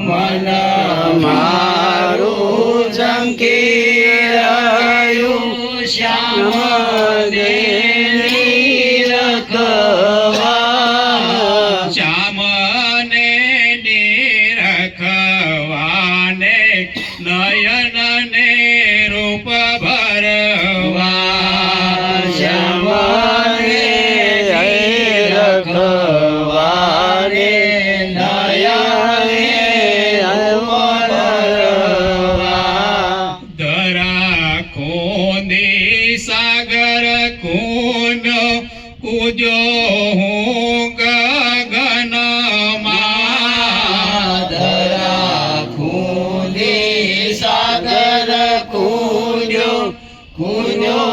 મન મારું ઝંકી રહ્યું શ્યામ દેની રખવા શ્યામને રખવાને નયન ને રૂપ ભરવા શ્યામને રખવાને ધરા ખોદી સાગર કુંજ કુજો હું ગગનમાં ધરા ખુદી સાગર કુંજો કુંજો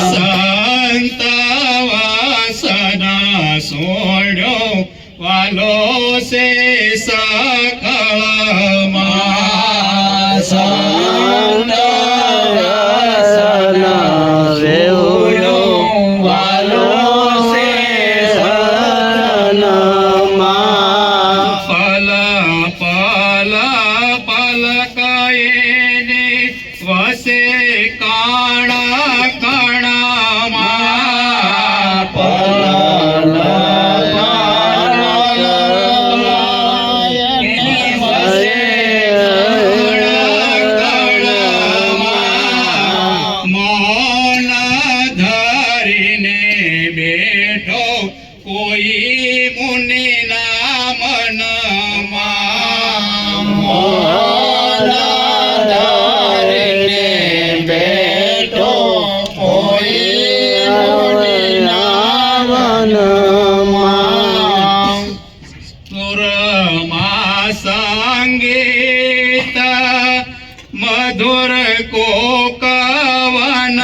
સંત વાસના સોડ્યો વાલો સે સકળમાં સંત વાસના વેવડો વાલો સે સનમાં પલ પલ પલકાઈને વસે કાણા કણામાં મૌન ધરીને બેઠો કોઈ મુનિના મનમાં બેઠો સુરમાં સંગીત મધુર કોકવનમાં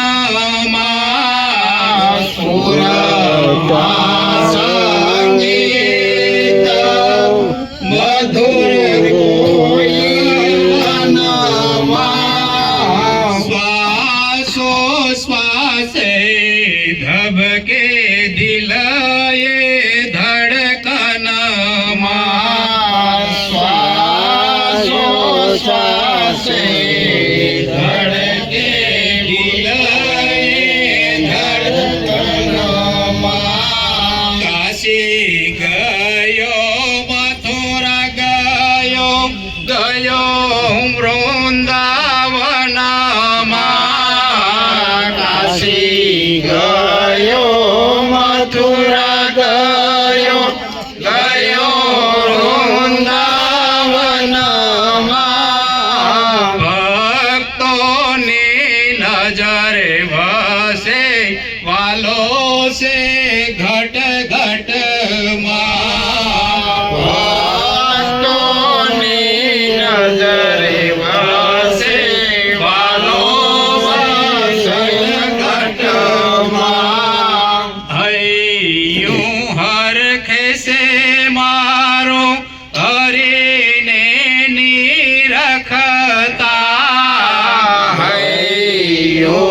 સુરમાં સંગીત મધુર કોકવનમાં શ્વાસો શ્વાસે ધબકે દિલયે ધડકનમાં શ્વાસો શ્વાસે ધડકે દિલયે ધડકનમાં કાશી ગયો મથુરા ગયો વૃંદાવનમાં કાશી ગયો મથુરા ગયો વૃંદાવનમાં ભક્તોની નજરે વસે વાલો સે ઘટ ઘટમાં ભક્તોની નજરે વસે વાલો ઘટમાં હૈયું હરખે સે મારો હરીને નિરખતા હૈયો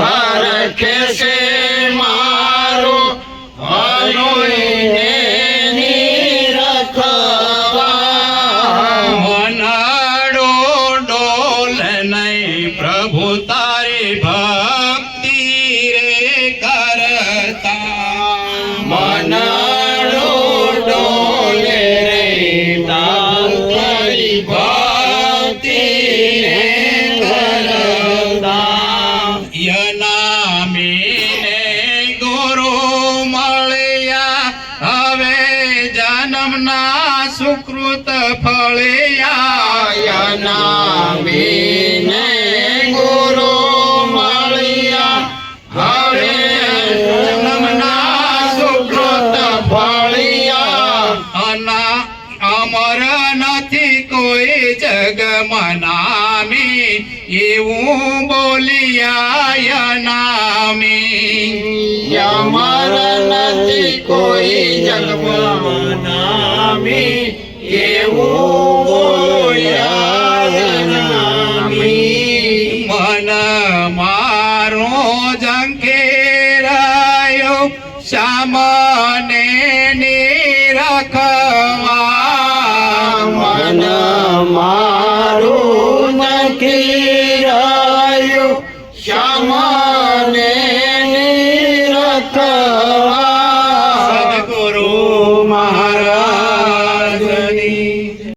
હરખે છે મારો હરોઈને નિરખવા મનાડો ડોલ નહીં પ્રભુ તારી ભક્તિ રે કરતા મનાડો ડોલે રે તારી ભક્તિ રે કરતા યનામીને ગુરુ મળ્યા હવે જન્મના સુકૃત ફળ્યા યનામીને ગુરુ મળ્યા હવે જન્મના સુકૃત ફળ્યા અમર નથી કોઈ જગમાં નામી એવું બોલિયા યનામી અમર નથી કોઈ જગમાં નામી એવું બોલ્યા નામી મન મારો ઝંખેરાયો સામને લખ